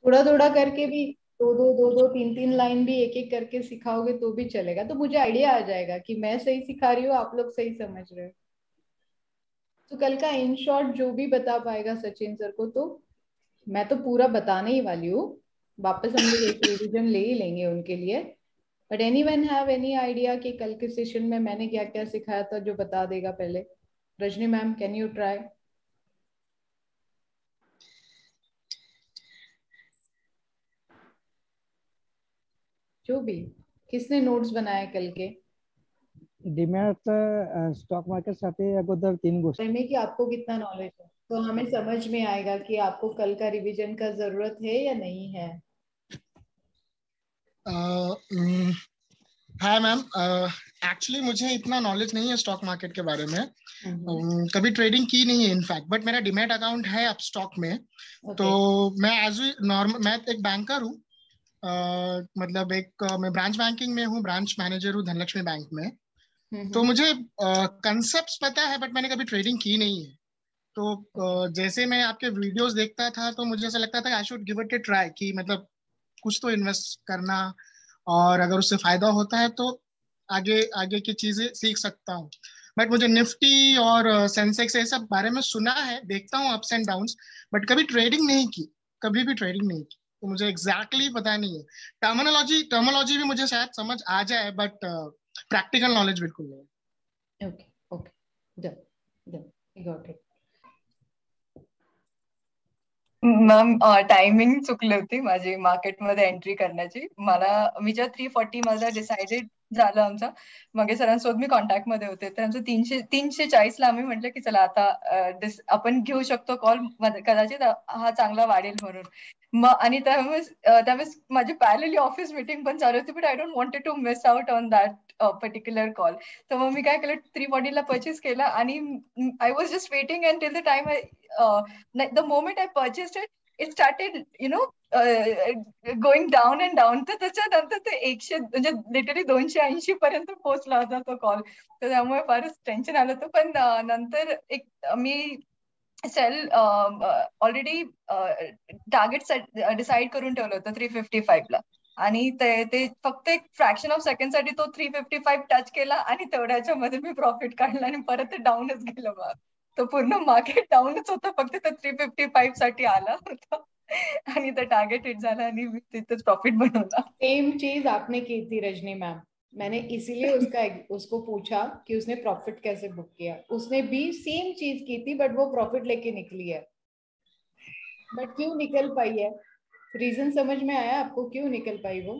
थोड़ा थोड़ा करके भी, दो दो तीन तीन लाइन भी एक एक करके सिखाओगे तो भी चलेगा, तो मुझे आइडिया आ जाएगा कि मैं सही सिखा रही हूँ, आप लोग सही समझ रहे हो। तो कल का इन शॉर्ट जो भी बता पाएगा सचिन सर को, तो मैं तो पूरा बताने ही वाली हूँ। वापस हम लोग एक रिवीजन ले ही लेंगे उनके लिए। But any one have any idea कि कल के सेशन में मैंने क्या क्या सिखाया था, जो बता देगा पहले? Rajni ma'am, can you try? जो भी, किसने नोट्स बनाए कल के? डीमैट स्टॉक मार्केट साठी अगोदर 3 गोष्टी में कि आपको कितना नॉलेज है, तो हमें समझ में आएगा कि आपको कल का रिवीजन का जरूरत है या नहीं है। हाय मैम, एक्चुअली मुझे इतना नॉलेज नहीं है स्टॉक मार्केट के बारे में। कभी ट्रेडिंग की नहीं है इनफैक्ट, बट मेरा डीमैट अकाउंट है अब स्टॉक में। तो मैं एज नॉर्मल, मैं एक बैंकर हूँ। मतलब मैं ब्रांच बैंकिंग में हूँ, ब्रांच मैनेजर हूँ धनलक्ष्मी बैंक में। तो मुझे कंसेप्ट्स पता है, बट मैंने कभी ट्रेडिंग की नहीं है। तो जैसे मैं आपके वीडियोस देखता था तो मुझे ऐसा लगता था कि I should give it A try, कि मतलब कुछ तो इन्वेस्ट करना, और अगर उससे फायदा होता है तो आगे आगे की चीजें सीख सकता हूँ। बट मुझे निफ्टी और सेंसेक्स ये सब बारे में सुना है, देखता हूँ अप्स एंड डाउन्स, बट कभी ट्रेडिंग नहीं की, कभी भी ट्रेडिंग नहीं की। तो मुझे एग्जैक्टली पता नहीं है। टर्मिनोलॉजी टर्मिनोलॉजी भी मुझे शायद समझ आ जाए, बट प्रैक्टिकल नॉलेज बिल्कुल नहीं। Okay okay, done done, got it. Ma'am timing चुकली होती माझी मार्केटमध्ये एंट्री करण्याची. मी ज्या 340 मला डिसाइडेड झालं आमचं, मगे सरांसोबत मी कॉन्टॅक्ट मध्ये होते, तर आमचं 340 ला आम्ही म्हटलं की चला आता आपण घेऊ शकतो कॉल, कदाचित हा चांगला वाढेल म्हणून. मग आणि त्यावेळेस माझी पॅरलली ऑफिस मीटिंग पण चालू होती, but I don't wanted to miss out on that particular call. तर मग मी काय केलं, 340 ला परचेस केला आणि I was just waiting and till the time the moment I purchased it, it started, going down and down. तर त्याच्यानंतर ते 100 म्हणजे लिटरली 280 पर्यंत पोहोचला होता तो कॉल. तर त्यामुळे फारच टेन्शन आलं होतं. पण नंतर मी सेल ऑलरेडी टार्गेट डिसाइड करून ठेवलं होतं 355 ला. आणि ते फक्त एक फ्रॅक्शन ऑफ सेकंड साठी तो 355 टच केला आणि तेवढ्याच्या मध्ये मी प्रॉफिट काढला आणि परत ते डाऊनच गेलं. मग तो पूर्ण मार्केट डाऊनच होतं, फक्त ते 355 साठी आला होता आणि ते टार्गेट हिट झाला आणि मी तिथेच प्रॉफिट बनवला. सेम चीज आपने की थी रजनी मैम, मैंने इसीलिए उसको पूछा कि उसने प्रॉफिट कैसे बुक किया। उसने भी सेम चीज की थी, बट वो प्रॉफिट लेके निकली है। बट क्यों निकल पाई है? रीजन समझ में आया आपको क्यों निकल पाई वो?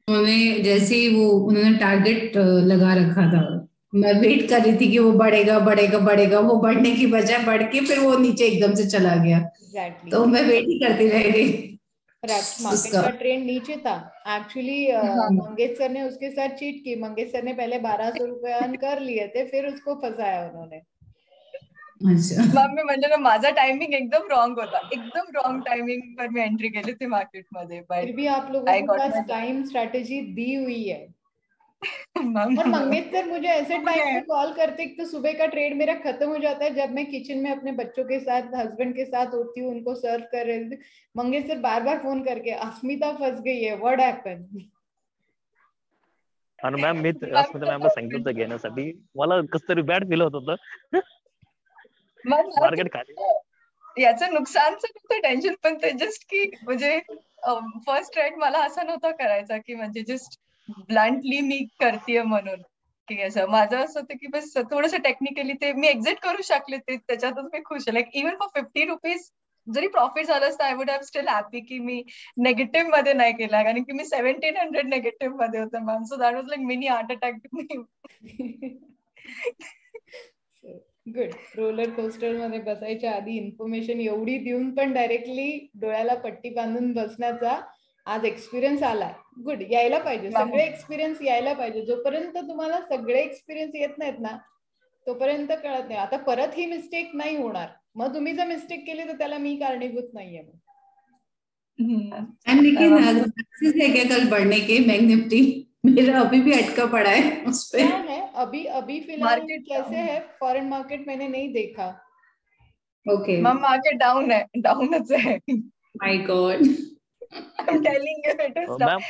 उन्होंने जैसे ही उन्होंने टारगेट लगा रखा था, मैं वेट कर रही थी कि वो बढ़ेगा बढ़ेगा बढ़ेगा, वो बढ़ने की बजाय बढ़ के फिर वो नीचे एकदम से चला गया। Exactly. तो मैं वेट ही करती रह गई। मार्केट का ट्रेंड नीचे था एक्चुअली। मंगेश सर ने उसके साथ चीट की। मंगेश सर ने पहले 1200 रुपए अर्न कर लिए थे, फिर उसको फंसाया उन्होंने। मग मी म्हणजे ना, माझा टायमिंग एकदम रॉंग होता, एकदम रॉंग टायमिंग पर मी एंट्री केली थी मार्केटमध्ये. फिर भी आप लोगों के पास टाइम स्ट्रैटेजी दी हुई है। और मंगेश सर मुझे ऐसे टाइम पे कॉल करते, तो सुबह का ट्रेड मेरा खत्म हो जाता है जब मैं किचन में अपने बच्चों के साथ, हस्बैंड के साथ होती हूँ, उनको सर्व कर रहे थे। मंगेश सर बार बार फोन करके, अस्मिता फंस गई है, व्हाट हैपेंड? आणि मॅम मी अस्मिता मॅमला सांगितलं होतं घेण्यासाठी, मला कसं तरी बॅड फील होत होतं मार्केट खाली। याचं नुकसानचं नव्हतं टेन्शन, पण ते जस्ट की म्हणजे फर्स्ट ट्रेड मला असं नव्हतं करायचा की म्हणजे जस्ट ब्लंटली मी करतेय म्हणून, की असं माझं असं होतं की बस थोडंसं टेक्निकली ते मी एक्झिट करू शकले, ते त्याच्यातच मी खुश आहे. Like even for 50 rupees zari profit झालं असतं, I would have still happy की मी नेगेटिव्ह मध्ये नाही केला, कारण की मी 1700 नेगेटिव्ह मध्ये होतं ma'am. So that was like mini heart attack to me. Good. Roller coaster मध्ये बसायच्या आधी इन्फॉर्मेशन एवढी देऊन पण डायरेक्टली डोळ्याला पट्टी बांधून बसण्याचा आज एक्सपिरियन्स आलाय. गुड. यायला पाहिजे, सगळे एक्सपिरियन्स यायला पाहिजे. जोपर्यंत तुम्हाला सगळे एक्सपिरियन्स येत नाहीत ना, तोपर्यंत कळत नाही. आता परत ही मिस्टेक नाही होणार. मग तुम्ही जर मिस्टेक केली तर त्याला मी कारणीभूत नाहीये. लेकिन है क्या कल बढ़ने के बैंक निफ्टी? मेरा अभी भी अटका पड़ा है उस पे। क्या है अभी फिलहाल कैसे है फॉरेन मार्केट? मैंने नहीं देखा। ओके मैम मार्केट डाउन है, डाउनच है। My God. I'm telling you, it is ma'am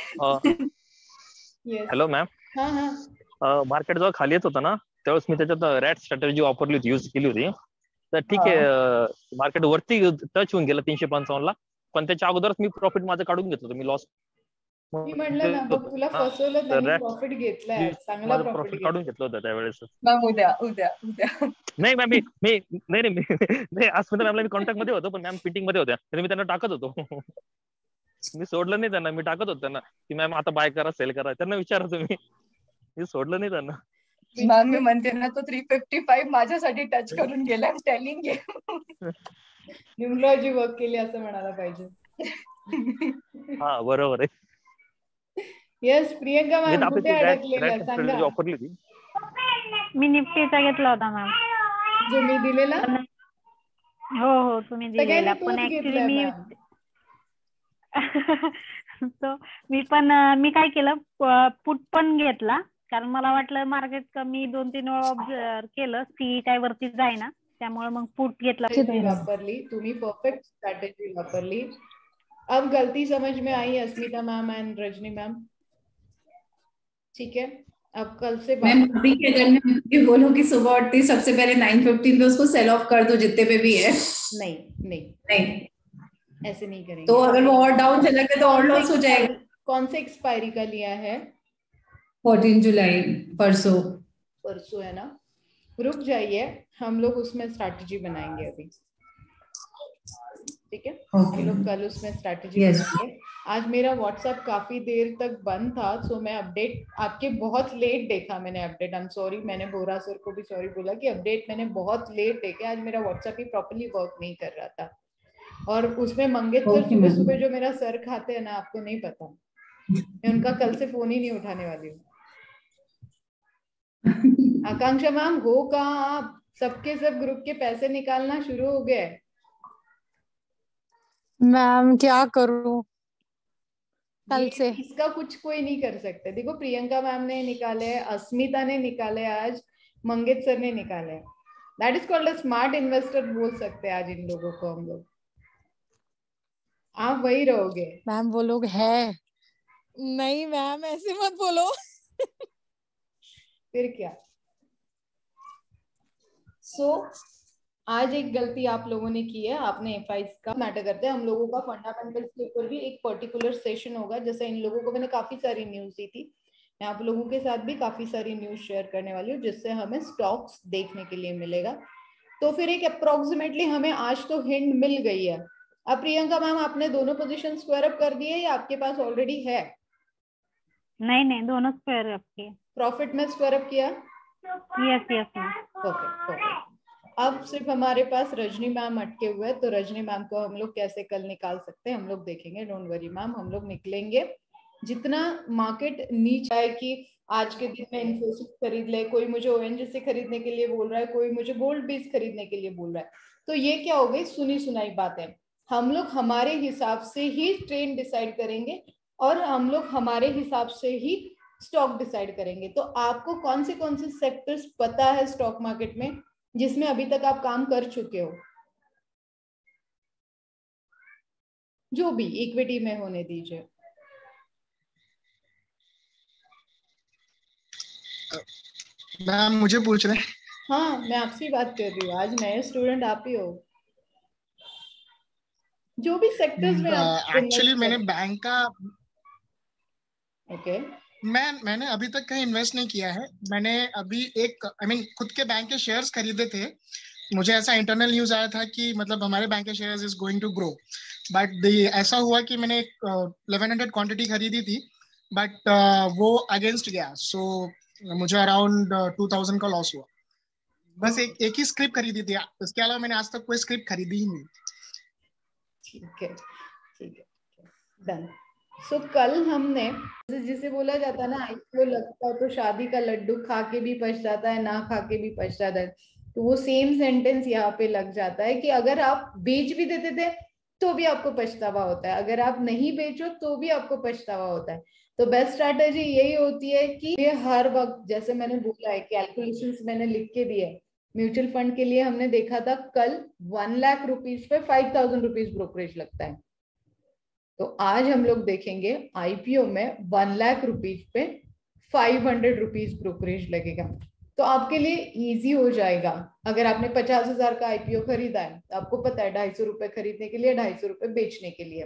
Yes. Hello ma'am, हाँ हाँ मार्केट जेव्हा खाली येत होतं ना त्यावेळेस मी त्याच्यात रॅट स्ट्रॅटेजी वापरली होती, यूज केली होती. तर ठीक आहे मार्केट वरती टच होऊन गेलं 355 ला, पण त्याच्या अगोदरच मी प्रॉफिट माझं काढून घेतलं होतं, मी लॉस मी म्हटलं ना बघ तुला फसवलं त्यांनी, प्रॉफिट घेतलाय, चांगला माझं प्रॉफिट प्रॉफिट काढून घेतलं होतं त्यावेळेस. मॅम उद्या उद्या उद्या नाही मॅम मी मी नाही नाही नाही आज मॅमला मी कॉन्टॅक्ट मध्ये होतो, पण मॅम मीटिंग मध्ये होत्या, तर मी त्यांना टाकत होतो. मी सोडलं नाही त्यांना, मी टाकत होतो त्यांना की मॅम आता बाय करा, सेल करा, त्यांना विचारा तुम्ही. मी सोडलं नाही त्यांना. मॅम मी म्हणते ना तो 355 माझ्यासाठी टच करून गेला. I'm telling you. न्यूमरॉलॉजी वर्क केली असं म्हणायला पाहिजे. हा बरोबर आहे. येस प्रियंका मी तर मॅम आपली कुठे ती अडकलेल्या सांगा. वापरली होती. मी निफ्टीचा घेतला होता मॅम. जो मी दिलेला हो हो तुम्ही दिलेला, सगळ्यांनी पण तोच ऍक्च्युली घेतलाय मी मॅम. so, मी काय केलं, पुट पण घेतला, कारण मला वाटलं मार्केट कमी 2-3 वेळा ऑब्झर्व केलं ती काय वरती जाईना, त्यामुळे मग पुट घेतला. वापरली तुम्ही, परफेक्ट स्ट्रैटेजी वापरली. अब गलती समझ में आई अस्मिता मैम एंड रजनी मैम, ठीक है. अब कल से मैम अभी के अगर मैं ये बोलूं कि सुबह उठती सबसे पहले 9:15 पे उसको सेल ऑफ कर दो जितने पे भी है, नहीं नहीं नहीं ऐसे नहीं करेंगे. तो अगर वो और डाउन चला गया तो और लॉस हो जाएगा. कौन से एक्सपायरी का लिया है? 14 जुलाई परसों है ना. रुक जाइए, हम लोग उसमें स्ट्रैटेजी बनाएंगे अभी, ठीक है. हम लोग कल उसमें स्ट्रैटेजी बनाएंगे. आज मेरा व्हाट्सएप काफी देर तक बंद था, सो मैं अपडेट आपके बहुत लेट देखा मैंने अपडेट. आई एम सॉरी, मैंने बोरा सर को भी सॉरी बोला कि अपडेट मैंने बहुत लेट देखे. आज मेरा व्हाट्सएप ही प्रॉपर्ली वर्क नहीं कर रहा था, और उसमें मंगेतर सुबह सुबह जो मेरा सर खाते हैं ना, आपको नहीं पता, मैं उनका कल से फोन ही नहीं उठाने वाली हूँ. आकांक्षा मैम हो कहाँ आप? सबके सब ग्रुप के पैसे निकालना शुरू हो गए. मैम क्या करूं कल से? इसका कुछ कोई नहीं कर सकते. देखो प्रियंका मैम ने निकाले, अस्मिता ने निकाले, आज मंगेश सर ने निकाले. That is called a smart investor बोल सकते हैं आज इन लोगों को हम लोग. आप वही रहोगे. मैम वो लोग है नहीं मैम, ऐसे मत बोलो. फिर क्या. आज एक गलती आप लोगों ने की है, आपने एफआईस का मैटर करते हैं. हम लोगों का फंडामेंटल्स के ऊपर भी एक पर्टिकुलर सेशन होगा. जैसे इन लोगों को मैंने काफी सारी न्यूज दी थी, मैं आप लोगों के साथ भी काफी सारी न्यूज शेयर करने वाली हूँ, जिससे हमें स्टॉक्स देखने के लिए मिलेगा. तो फिर एक अप्रोक्सीमेटली हमें आज तो हिंट मिल गई है. अब प्रियंका मैम आपने दोनों पोजीशन स्क्वायर अप कर दिए या आपके पास ऑलरेडी है? नहीं दोनों स्क्वायर अप किए. प्रॉफिट में स्क्वायर अप किया? Yes yes ma'am. परफेक्ट. अब सिर्फ हमारे पास रजनी मैम अटके हुए हैं, तो रजनी मैम को हम लोग कैसे कल निकाल सकते हैं हम लोग देखेंगे. डोंट वरी मैम, हम लोग निकलेंगे. जितना मार्केट नीचे आए कि आज के दिन में इन्फोसिस खरीद ले, कोई मुझे ओएनजीसी खरीदने के लिए बोल रहा है, कोई मुझे गोल्ड बीज खरीदने के लिए बोल रहा है, तो ये क्या हो गई, सुनी सुनाई बात है. हम लोग हमारे हिसाब से ही ट्रेंड डिसाइड करेंगे और हम लोग हमारे हिसाब से ही स्टॉक डिसाइड करेंगे. तो आपको कौन से सेक्टर्स पता है स्टॉक मार्केट में जिसमें अभी तक आप काम कर चुके हो? जो भी इक्विटी में होने दीजिए. मैम मुझे पूछ रहे हैं? हाँ मैं आपसे ही बात कर रही हूँ. आज नए स्टूडेंट आप ही हो. जो भी सेक्टर्स में एक्चुअली मैंने बैंक का ओके मैंने अभी तक कहीं इन्वेस्ट नहीं किया है. मैंने अभी खुद के बैंक के शेयर्स खरीदे थे. मुझे ऐसा इंटरनल न्यूज आया था कि मतलब हमारे बैंक के shares is going to grow, but ऐसा हुआ कि मैंने 1100 क्वांटिटी खरीदी थी, बट वो अगेंस्ट गया. सो मुझे अराउंड 2000 का लॉस हुआ. बस एक ही स्क्रिप्ट खरीदी थी, इसके अलावा मैंने आज तक कोई स्क्रिप्ट खरीदी ही नहीं. ठीक है डन. सो कल हमने जिसे बोला जाता है ना, आईपीओ लगता है तो शादी का लड्डू खा के भी पछताता है, ना खा के भी पछताता है. तो वो सेम सेंटेंस यहाँ पे लग जाता है कि अगर आप बेच भी देते थे तो भी आपको पछतावा होता है, अगर आप नहीं बेचो तो भी आपको पछतावा होता है. तो बेस्ट स्ट्रैटेजी यही होती है कि ये हर वक्त, जैसे मैंने बोला है, कैलकुलेशंस मैंने लिख के दिए. म्यूचुअल फंड के लिए हमने देखा था कल 1 लाख रुपीज पे 5000 रुपीज ब्रोकरेज लगता है. तो आज हम लोग देखेंगे आईपीओ में 1 लाख रुपीज पे 500 रुपीज ब्रोकरेज लगेगा। तो आपके लिए इजी हो जाएगा। अगर आपने 50,000 का आईपीओ खरीदा है तो आपको पता है 250 रुपए खरीदने के लिए, 250 रुपए बेचने के लिए।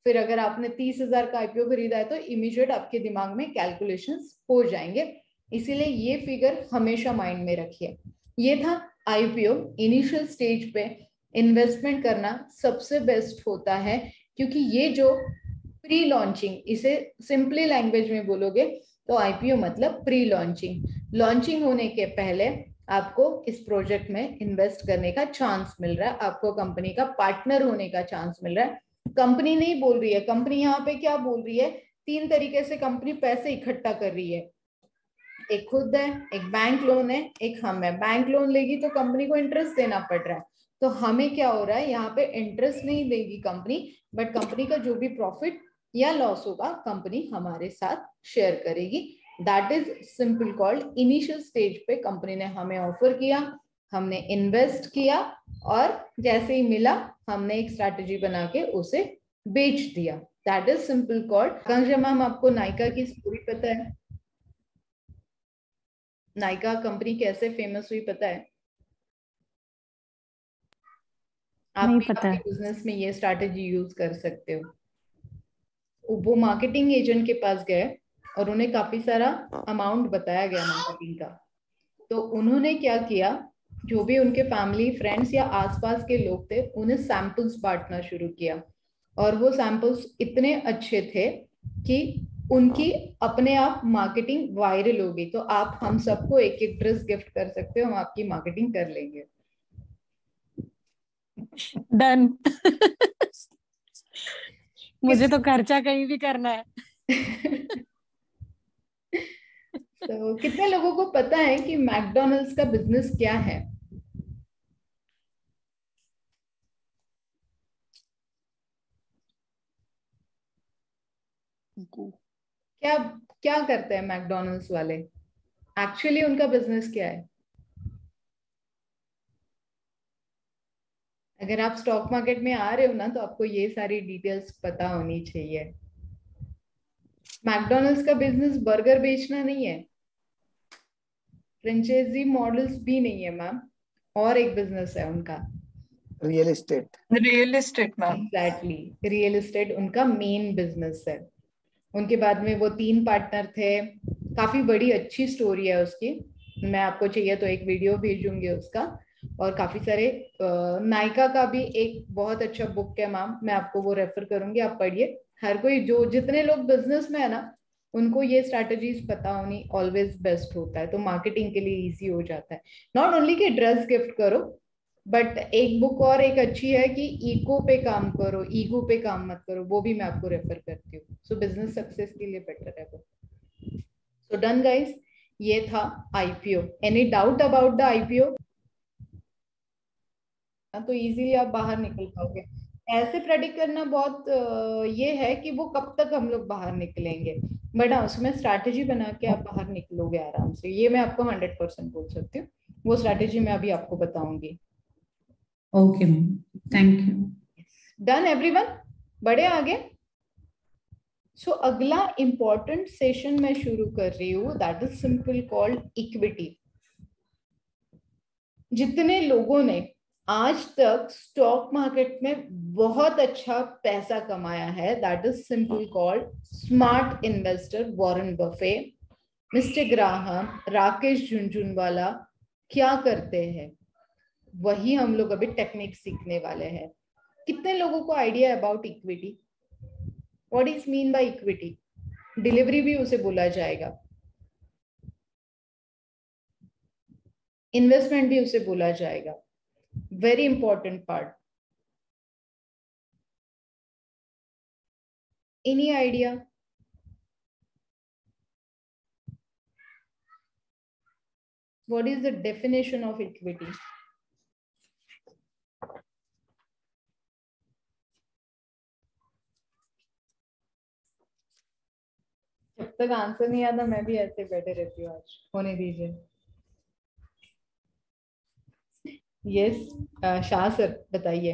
फिर अगर आपने 30,000 का आईपीओ खरीदा है तो इमीडिएट आपके दिमाग में कैलकुलेशंस हो जाएंगे। इसीलिए ये फिगर हमेशा माइंड में रखिए। ये था आईपीओ। इनिशियल स्टेज पे इन्वेस्टमेंट करना सबसे बेस्ट होता है, क्योंकि ये जो प्री लॉन्चिंग, इसे सिंपली लैंग्वेज में बोलोगे तो आईपीओ मतलब प्री लॉन्चिंग। लॉन्चिंग होने के पहले आपको इस प्रोजेक्ट में इन्वेस्ट करने का चांस मिल रहा है, आपको कंपनी का पार्टनर होने का चांस मिल रहा है। कंपनी नहीं बोल रही है, कंपनी यहाँ पे क्या बोल रही है, 3 तरीके से कंपनी पैसे इकट्ठा कर रही है। एक खुद है, एक बैंक लोन है, एक हम है। बैंक लोन लेगी तो कंपनी को इंटरेस्ट देना पड़ रहा है, तो हमें क्या हो रहा है, यहाँ पे इंटरेस्ट नहीं देगी कंपनी, बट कंपनी का जो भी प्रॉफिट या लॉस होगा कंपनी हमारे साथ शेयर करेगी। That is simple called initial stage पे कंपनी ने हमें ऑफर किया, हमने इन्वेस्ट किया और जैसे ही मिला हमने एक स्ट्रैटेजी बना के उसे बेच दिया। That is simple called. Akanksha ma'am, आपको नायका की स्टोरी पता है? नायका कंपनी कैसे फेमस हुई पता है? आप नहीं भी पता आपके है। बिजनेस में ये स्ट्रैटेजी यूज कर सकते हो। वो मार्केटिंग एजेंट के पास गए और उन्हें काफी सारा अमाउंट बताया गया मार्केटिंग का। तो उन्होंने क्या किया, जो भी उनके फैमिली फ्रेंड्स या आसपास के लोग थे उन्हें सैंपल्स बांटना शुरू किया। और वो सैंपल्स इतने अच्छे थे कि उनकी अपने आप मार्केटिंग वायरल हो गई। तो आप हम सबको एक एक ड्रेस गिफ्ट कर सकते हो, हम आपकी मार्केटिंग कर लेंगे। डन। मुझे तो खर्चा कहीं भी करना है। तो कितने लोगों को पता है कि मैकडॉनल्ड्स का बिजनेस क्या है? क्या क्या करते हैं मैकडॉनल्ड्स वाले? एक्चुअली उनका बिजनेस क्या है? अगर आप स्टॉक मार्केट में आ रहे हो ना, तो आपको ये सारी डिटेल्स पता होनी चाहिए। मैकडॉनल्ड्स का बिजनेस बर्गर बेचना नहीं है, फ्रेंचाइजी मॉडल्स भी नहीं है मैम, और एक बिजनेस है उनका, real estate. Real estate ma'am. Exactly, real estate उनका मेन बिजनेस है। उनके बाद में वो 3 पार्टनर थे। काफी बड़ी अच्छी स्टोरी है उसकी, मैं आपको चाहिए तो एक वीडियो भेजूंगी उसका। और काफी सारे नायका का भी एक बहुत अच्छा बुक है मैम, मैं आपको वो रेफर करूंगी, आप पढ़िए। हर कोई, जो जितने लोग बिजनेस में है ना, उनको ये स्ट्रैटेजीज पता होनी ऑलवेज बेस्ट होता है, तो मार्केटिंग के लिए इजी हो जाता है। नॉट ओनली कि ड्रेस गिफ्ट करो, बट एक बुक और एक अच्छी है कि ईको पे काम करो, ईगो पे काम मत करो, वो भी मैं आपको रेफर करती हूँ। सो बिजनेस सक्सेस के लिए बेटर है वो। सो डन गाइस, ये था IPO. Any doubt about the IPO? तो इजीली आप बाहर निकल पाओगे। ऐसे प्रेडिक्ट करना बहुत ये है कि वो कब तक हम लोग बाहर निकलेंगे, बट हाँ उसमें स्ट्रैटेजी बना के आप बाहर निकलोगे आराम से, ये मैं आपको 100% बोल सकती हूँ। वो स्ट्रैटेजी मैं अभी आपको बताऊंगी। Okay ma'am, thank you. Done everyone, बढ़े आगे। सो अगला इंपॉर्टेंट सेशन मैं शुरू कर रही हूँ, that is simple called equity. जितने लोगों ने आज तक स्टॉक मार्केट में बहुत अच्छा पैसा कमाया है, that is simple called smart investor, Warren Buffett, mister Graham, Rakesh Jhunjhunwala क्या करते हैं, वही हम लोग अभी टेक्निक सीखने वाले हैं। कितने लोगों को आइडिया है about equity? What is mean by equity? Delivery भी उसे बोला जाएगा, इन्वेस्टमेंट भी उसे बोला जाएगा। Very important part. Any idea? What is the definition of equity? जब तक आंसर नहीं आता मैं भी ऐसे बैठे रहती हूँ, आज होने दीजिए। यस, शाह सर बताइए।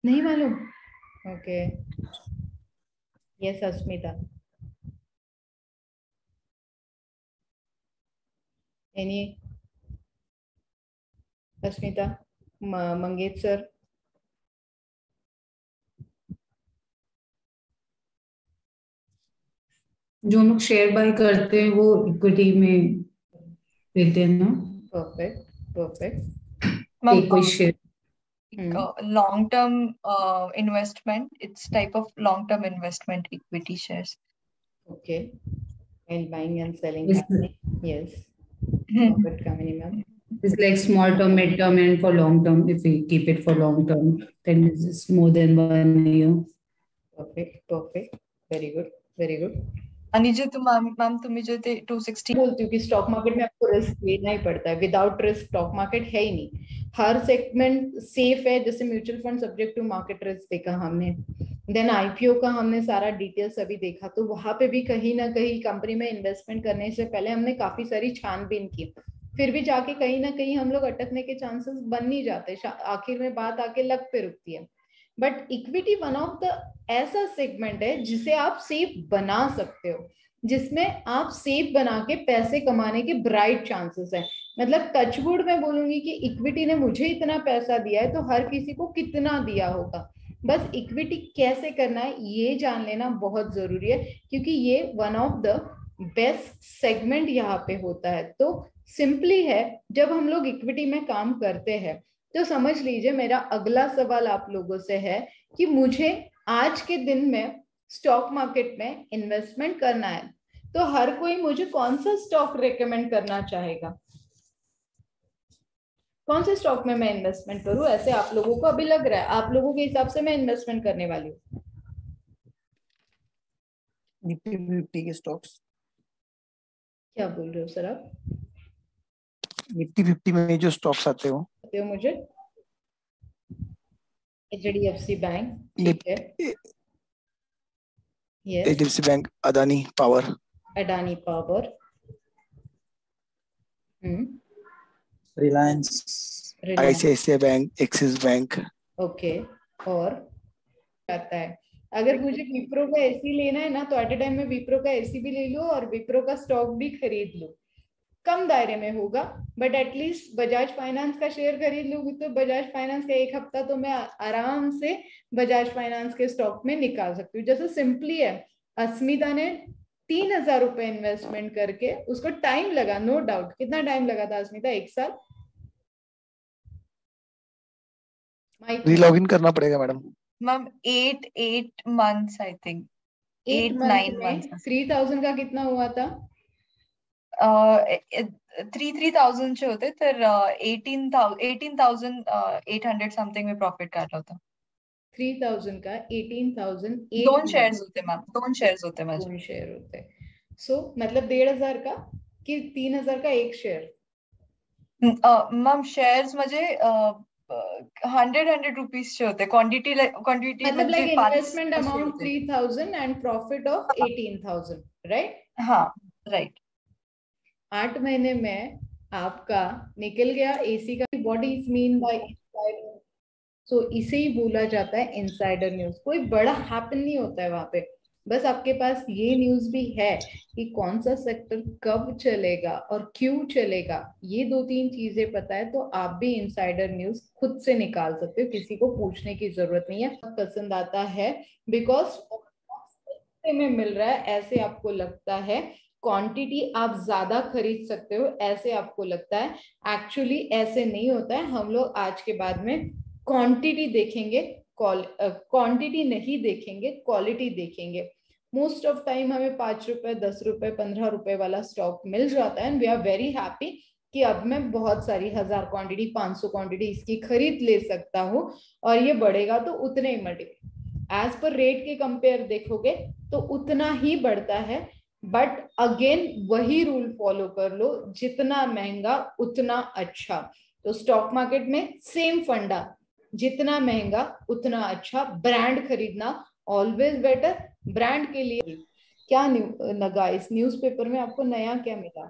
नहीं मालूम? ओके, यस अस्मिता। एनी अस्मिता, मंगेश सर? जो लोग शेयर बाय करते हैं वो इक्विटी में लेते हैं ना? Perfect perfect. मैम कोई share long term investment, it's type of long term investment, equity shares. Okay, and buying and selling is happening. Yes. Perfect, Kamini ma'am. it's like small term, mid term, and for long term. If we keep it for long term, then it's more than 1 year. Perfect perfect, very good very good. आणि जे ma'am तुम्ही जो ते 260 बोलती हूँ कि stock market में आपको risk लेना ही पड़ता है, विदाउट रिस्क स्टॉक मार्केट है ही नहीं। हर सेगमेंट सेफ है, जैसे mutual fund subject to market risk देखा हमने, देन आईपीओ का हमने सारा डिटेल्स अभी देखा, तो वहां पे भी कहीं ना कहीं कंपनी में इन्वेस्टमेंट करने से पहले हमने काफी सारी छानबीन की, फिर भी जाके कहीं ना कहीं हम लोग अटकने के चांसेस बन नहीं जाते, आखिर में बात आके लक पे रुकती है। But equity one of the ऐसा सेगमेंट है जिसे आप सेफ बना सकते हो, जिसमें आप सेफ बना के पैसे कमाने के ब्राइट चांसेस है। मतलब टचवुड में बोलूंगी कि इक्विटी ने मुझे इतना पैसा दिया है तो हर किसी को कितना दिया होगा, बस इक्विटी कैसे करना है ये जान लेना बहुत जरूरी है, क्योंकि ये one of the best segment यहाँ पे होता है। तो सिंपली है, जब हम लोग इक्विटी में काम करते हैं तो समझ लीजिए मेरा अगला सवाल आप लोगों से है कि मुझे आज के दिन में स्टॉक मार्केट में इन्वेस्टमेंट करना है, तो हर कोई मुझे कौन सा स्टॉक रेकमेंड करना चाहेगा? कौन से स्टॉक में मैं इन्वेस्टमेंट करूं, ऐसे आप लोगों को अभी लग रहा है? आप लोगों के हिसाब से मैं इन्वेस्टमेंट करने वाली हूँ निफ्टी 50 के स्टॉक्स। क्या बोल रहे हो सर आप? निफ्टी 50 में जो स्टॉक्स आते हो मुझे एचडीएफसी बैंक, ठीक है, yes, HDFC bank, Adani power, Adani power, Reliance, ICICI bank, axis bank. Okay, और आता है अगर मुझे विप्रो का एसी लेना है ना, तो एट ए टाइम में विप्रो का एसी भी ले लो और विप्रो का स्टॉक भी खरीद लो, कम दायरे में होगा, बट एटलीस्ट बजाज फाइनेंस का शेयर खरीद लूंगी तो बजाज फाइनेंस का एक हफ्ता तो मैं आराम से बजाज फाइनेंस के स्टॉक में निकाल सकती हूँ। जैसे सिंपली है, अस्मिता ने 3,000 रुपए इन्वेस्टमेंट करके, उसको टाइम लगा, नो डाउट। कितना टाइम लगा था अस्मिता? 1 साल? रीलॉगिन करना पड़ेगा madam. Ma'am 8 months I think, 8-9 months। 3,000 का कितना हुआ था? 3,000 चे होते तर 18,800 समथिंग में प्रॉफिट काढला होता। 3,000 का 18,000 2 शेयर्स होते मैम, 2 शेयर्स होते माझे। 2 शेयर होते, सो मतलब 1,500 का कि 3,000 का एक शेयर? मैम शेयर्स म्हणजे 100 रुपीजचे होते, क्वांटिटी मतलब म्हणजे लाइक 5 इन्वेस्टमेंट असे अमाउंट होते। 3,000 एंड प्रॉफिट ऑफ 18,000, राइट? हाँ राइट। 8 महीने में आपका निकल गया एसी का। What is mean by insider? So इसे ही बोला जाता है इनसाइडर न्यूज। कोई बड़ा हैपन नहीं होता है वहां पे, बस आपके पास ये न्यूज भी है कि कौन सा सेक्टर कब चलेगा और क्यों चलेगा, ये 2-3 चीजें पता है तो आप भी इनसाइडर न्यूज खुद से निकाल सकते हो, किसी को पूछने की जरूरत नहीं है। पसंद आता है बिकॉज में मिल रहा है ऐसे आपको लगता है, क्वांटिटी आप ज्यादा खरीद सकते हो ऐसे आपको लगता है, एक्चुअली ऐसे नहीं होता है। हम लोग आज के बाद में क्वांटिटी देखेंगे, क्वांटिटी नहीं देखेंगे, क्वालिटी देखेंगे। मोस्ट ऑफ टाइम हमें 5 रुपए, 10 रुपए, 15 रुपए वाला स्टॉक मिल जाता है and we are very happy कि अब मैं बहुत सारी 1000 क्वांटिटी, 500 क्वांटिटी इसकी खरीद ले सकता हूँ, और ये बढ़ेगा तो उतने ही मल्टीपल एज पर रेट के कंपेयर देखोगे तो उतना ही बढ़ता है। बट अगेन वही रूल फॉलो कर लो, जितना महंगा उतना अच्छा। तो स्टॉक मार्केट में सेम फंडा, जितना महंगा उतना अच्छा, ब्रांड खरीदना ऑलवेज बेटर। ब्रांड के लिए क्या लगा इस न्यूज़पेपर में, आपको नया क्या मिला?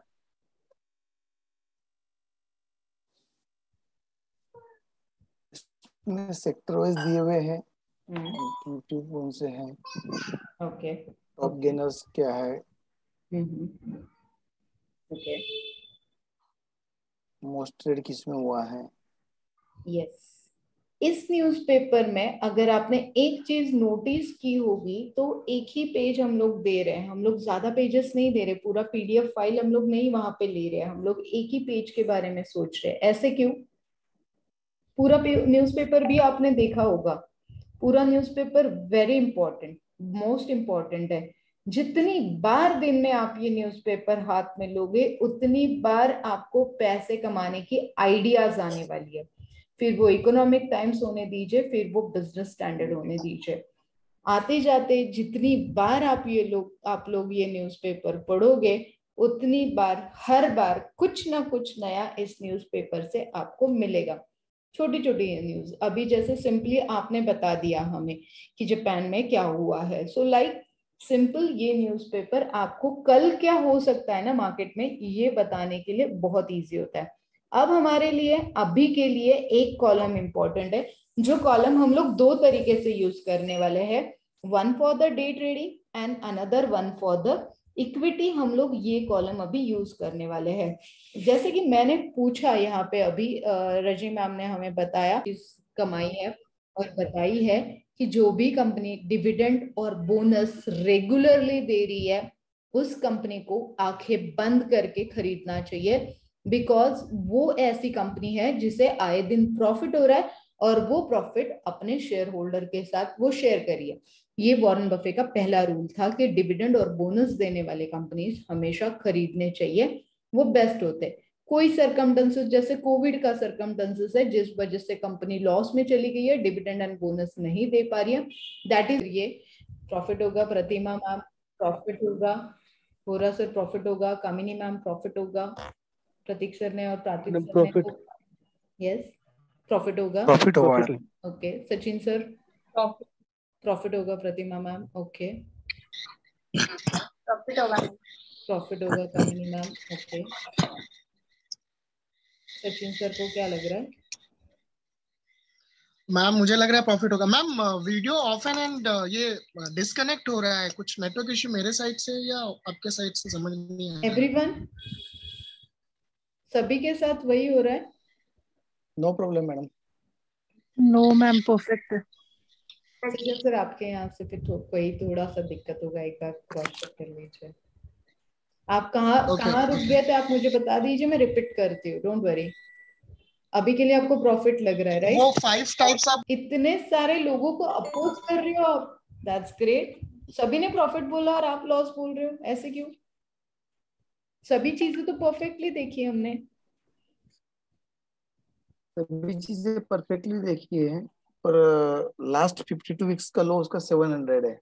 सेक्टर वाइज दिए हुए हैं, हम्म, कौन से हैं, ओके टॉप गेनर्स क्या है, ओके मोस्ट ट्रेड किस में हुआ है। यस। इस न्यूज़पेपर में अगर आपने एक चीज नोटिस की होगी तो एक ही पेज हम लोग दे रहे हैं, हम लोग ज्यादा पेजेस नहीं दे रहे, पूरा पीडीएफ फाइल हम लोग नहीं वहां पे ले रहे हैं, हम लोग एक ही पेज के बारे में सोच रहे हैं। ऐसे क्यों? पूरा न्यूज़पेपर भी आपने देखा होगा, पूरा newspaper very important, most important है। जितनी बार दिन में आप ये न्यूज़पेपर हाथ में लोगे उतनी बार आपको पैसे कमाने की आइडियाज आने वाली है। फिर वो इकोनॉमिक टाइम्स होने दीजिए, फिर वो बिजनेस स्टैंडर्ड होने दीजिए, आते जाते जितनी बार आप लोग ये न्यूज़पेपर पढ़ोगे उतनी बार हर बार कुछ ना कुछ नया इस न्यूज़पेपर से आपको मिलेगा। छोटी छोटी न्यूज, अभी जैसे सिंपली आपने बता दिया हमें कि जापान में क्या हुआ है, सो लाइक सिंपल ये न्यूज़पेपर आपको कल क्या हो सकता है ना मार्केट में ये बताने के लिए बहुत इजी होता है। अब हमारे लिए अभी के लिए एक कॉलम इंपॉर्टेंट है, जो कॉलम हम लोग दो तरीके से यूज करने वाले हैं, one for the day trading and another one for the equity. हम लोग ये कॉलम अभी यूज करने वाले हैं। जैसे कि मैंने पूछा यहाँ पे अभी रजी मैम ने हमें बताया इस कमाई है और बताई है कि जो भी कंपनी डिविडेंड और बोनस रेगुलरली दे रही है उस कंपनी को आंखें बंद करके खरीदना चाहिए, बिकॉज वो ऐसी कंपनी है जिसे आए दिन प्रॉफिट हो रहा है और वो प्रॉफिट अपने शेयर होल्डर के साथ वो शेयर करिए। ये वॉरेन बफे का पहला रूल था कि डिविडेंड और बोनस देने वाले कंपनीज हमेशा खरीदने चाहिए, वो बेस्ट होते। कोई सरकमस्टेंसेस जैसे कोविड का सरकमस्टेंसेस है जिस वजह से कंपनी लॉस में चली गई है, डिविडेंड एंड बोनस नहीं दे पा रही है, दैट इज ये प्रॉफिट होगा। प्रतिमा मैम प्रॉफिट होगा, होरा सर प्रॉफिट होगा, कामिनी मैम प्रॉफिट होगा, प्रतीक सर ने और प्रातिक सर ने प्रॉफिट तो यस प्रॉफिट होगा। प्रॉफिट होगा profit madam. Okay Sachin sir profit होगा, प्रतिमा मैम ओके प्रॉफिट होगा। प्रॉफिट होगा, कामिनी मैम ओके। सचिन सर को क्या लग रहा है? मैम मुझे लग रहा है प्रॉफिट होगा। मैम वीडियो ऑफ एंड ये डिस्कनेक्ट हो रहा है, कुछ नेटवर्क इश्यू मेरे साइड से या आपके साइड से समझ नहीं आ रहा है। एवरीवन सभी के साथ वही हो रहा है? No problem madam. No ma'am perfect है। सचिन सर आपके यहाँ से फिर कोई थोड़ा सा दिक्कत होगा, एक बार क्रॉस चेक कर लीजिए। आप कहाँ रुक गए थे आप मुझे बता दीजिए, मैं रिपीट करती हूँ, डोंट वरी। अभी के लिए आपको प्रॉफिट लग रहा है राइट? वो 5 टाइप्स आप इतने सारे लोगों को अपोज कर रही हो आप, दैट्स ग्रेट। सभी ने प्रॉफिट बोला और आप लॉस बोल रहे हो, ऐसे क्यों? सभी चीजें तो परफेक्टली देखी हमने। सभी चीजें परफेक्टली देखी है, पर लास्ट 52 वीक्स का लो उसका 700 है।